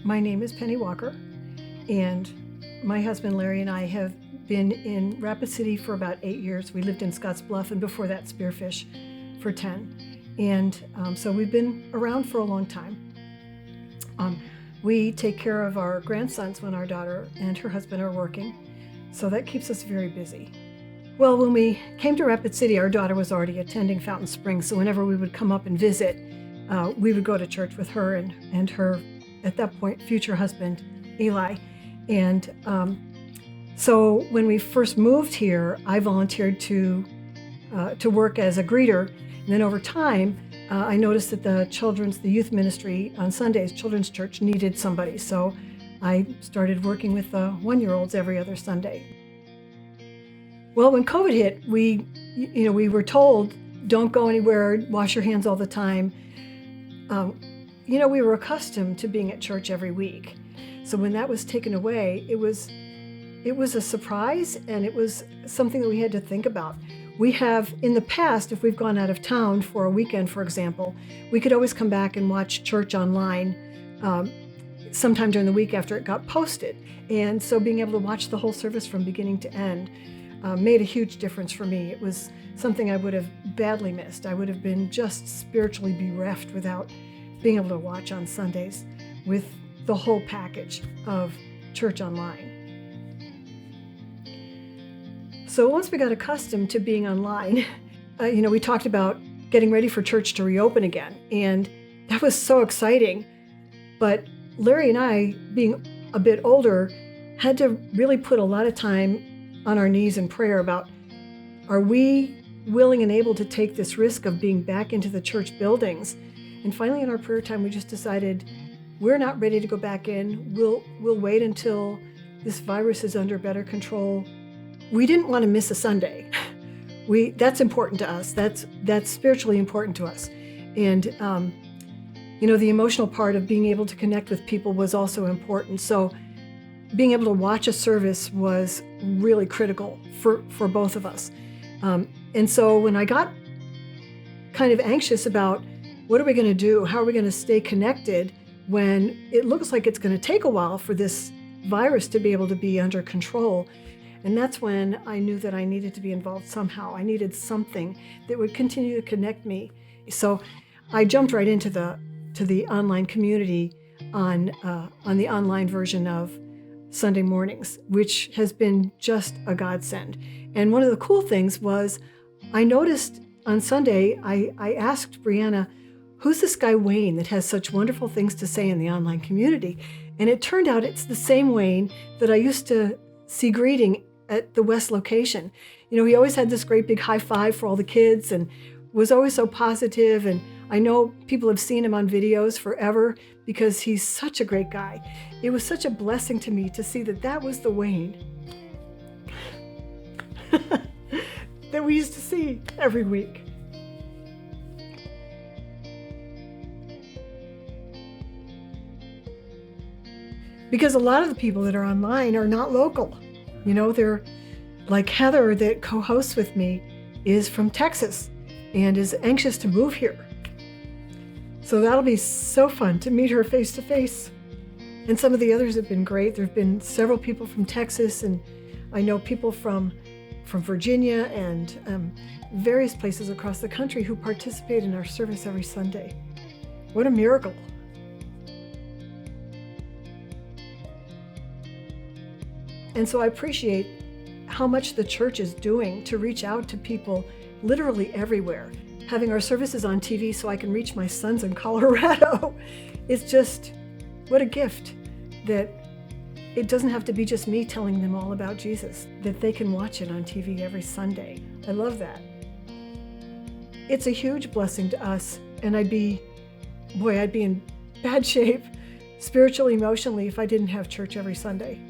My name is Penny Walker, and my husband Larry and I have been in Rapid City for about 8 years. We lived in Scottsbluff, and before that, Spearfish for 10. And so we've been around for a long time. We take care of our grandsons when our daughter and her husband are working, so that keeps us very busy. Well, when we came to Rapid City, our daughter was already attending Fountain Springs, so whenever we would come up and visit, we would go to church with her and her, at that point, future husband, Eli. And so when we first moved here, I volunteered to work as a greeter. And then over time, I noticed that the youth ministry on Sundays, Children's Church, needed somebody. So I started working with the 1-year-olds every other Sunday. Well, when COVID hit, we were told, don't go anywhere, wash your hands all the time. We were accustomed to being at church every week. So when that was taken away, it was a surprise, and it was something that we had to think about. We have, in the past, if we've gone out of town for a weekend, for example, we could always come back and watch church online sometime during the week after it got posted. And so being able to watch the whole service from beginning to end made a huge difference for me. It was something I would have badly missed. I would have been just spiritually bereft without being able to watch on Sundays with the whole package of church online. So once we got accustomed to being online, we talked about getting ready for church to reopen again, and that was so exciting. But Larry and I, being a bit older, had to really put a lot of time on our knees in prayer about, are we willing and able to take this risk of being back into the church buildings? And finally in our prayer time, we just decided we're not ready to go back in. We'll wait until this virus is under better control. We didn't want to miss a Sunday. That's important to us. That's spiritually important to us. And the emotional part of being able to connect with people was also important. So being able to watch a service was really critical for both of us. And so when I got kind of anxious about what are we going to do, how are we going to stay connected when it looks like it's going to take a while for this virus to be able to be under control. And that's when I knew that I needed to be involved somehow. I needed something that would continue to connect me. So I jumped right into the online community on the online version of Sunday mornings, which has been just a godsend. And one of the cool things was I noticed on Sunday, I asked Brianna, who's this guy Wayne that has such wonderful things to say in the online community? And it turned out it's the same Wayne that I used to see greeting at the West location. He always had this great big high five for all the kids and was always so positive. And I know people have seen him on videos forever because he's such a great guy. It was such a blessing to me to see that was the Wayne that we used to see every week. Because a lot of the people that are online are not local. They're like Heather that co-hosts with me is from Texas and is anxious to move here. So that'll be so fun to meet her face to face. And some of the others have been great. There have been several people from Texas, and I know people from Virginia and various places across the country who participate in our service every Sunday. What a miracle. And so I appreciate how much the church is doing to reach out to people literally everywhere. Having our services on TV so I can reach my sons in Colorado is just, what a gift that it doesn't have to be just me telling them all about Jesus, that they can watch it on TV every Sunday. I love that. It's a huge blessing to us, and I'd be in bad shape, spiritually, emotionally, if I didn't have church every Sunday.